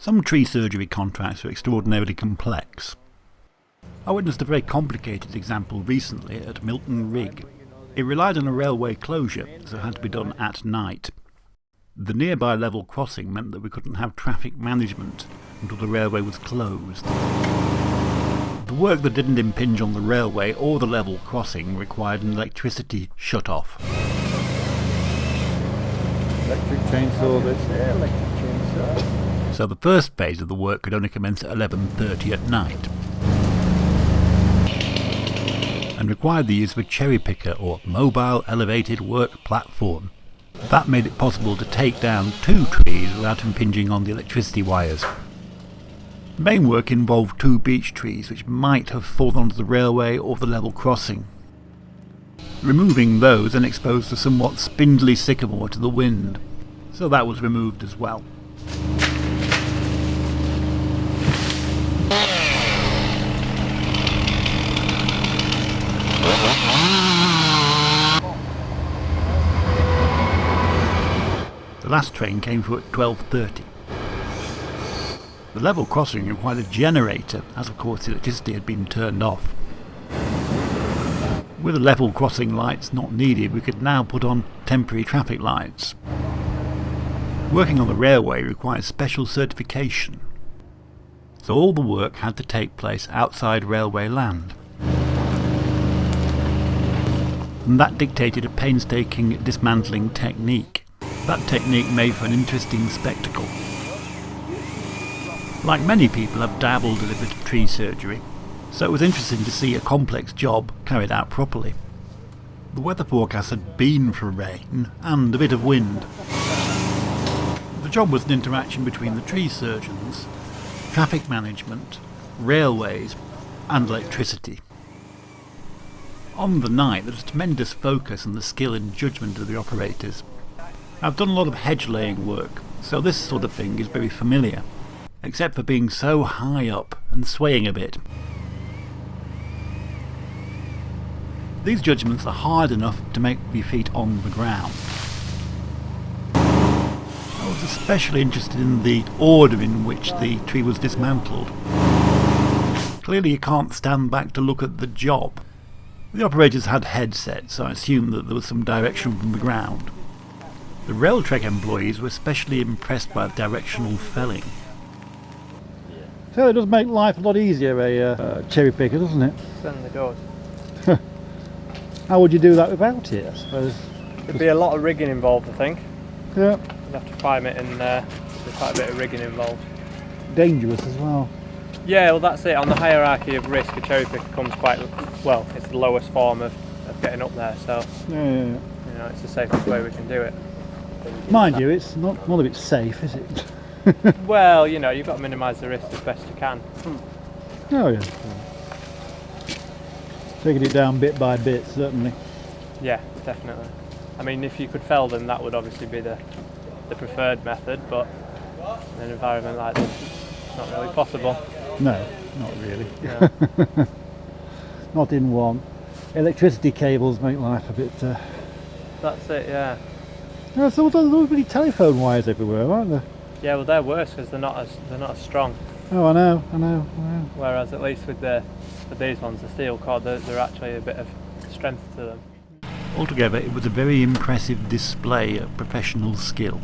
Some tree surgery contracts are extraordinarily complex. I witnessed a very complicated example recently at Milton Rigg. It relied on a railway closure, so it had to be done at night. The nearby level crossing meant that we couldn't have traffic management until the railway was closed. The work that didn't impinge on the railway or the level crossing required an electricity shut-off. Electric chainsaw, electric chainsaw. So the first phase of the work could only commence at 11:30 at night, and required the use of a cherry picker or mobile elevated work platform. That made it possible to take down 2 trees without impinging on the electricity wires. The main work involved 2 beech trees which might have fallen onto the railway or the level crossing. Removing those then exposed a somewhat spindly sycamore to the wind, so that was removed as well. The last train came through at 12:30. The level crossing required a generator, as of course the electricity had been turned off. With the level crossing lights not needed, we could now put on temporary traffic lights. Working on the railway requires special certification, so all the work had to take place outside railway land. And that dictated a painstaking dismantling technique. That technique made for an interesting spectacle. Like many people, I've dabbled in a bit of tree surgery, so it was interesting to see a complex job carried out properly. The weather forecast had been for rain and a bit of wind. The job was an interaction between the tree surgeons, traffic management, railways and electricity. On the night there was tremendous focus on the skill and judgment of the operators. I've done a lot of hedge laying work, so this sort of thing is very familiar, except for being so high up and swaying a bit. These judgments are hard enough to make your feet on the ground. I was especially interested in the order in which the tree was dismantled. Clearly you can't stand back to look at the job. The operators had headsets, so I assumed that there was some direction from the ground. The Railtrek employees were especially impressed by the directional felling. So it does make life a lot easier, a cherry picker, doesn't it? Certainly does. How would you do that without it, I suppose? There'd be a lot of rigging involved, I think. Yeah. You'd have to prime it and there's quite a bit of rigging involved. Dangerous as well. Yeah, well that's it. On the hierarchy of risk, a cherry picker comes quite, well, it's the lowest form of getting up there, so Yeah. you know, it's the safest way we can do it. Mind you, it's not a bit safe, is it? Well, you know, you've got to minimise the risk as best you can. Oh yeah. Taking it down bit by bit, certainly. Yeah, definitely. I mean, if you could fell them, that would obviously be the preferred method, but in an environment like this, it's not really possible. No, not really. No. Not in one. Electricity cables make life a bit... That's it, yeah. Oh, so there's really telephone wires everywhere, aren't there? Yeah, well they're worse because they're not as strong. Oh, I know. Whereas at least with these ones, the steel cord, they're actually a bit of strength to them. Altogether, it was a very impressive display of professional skill.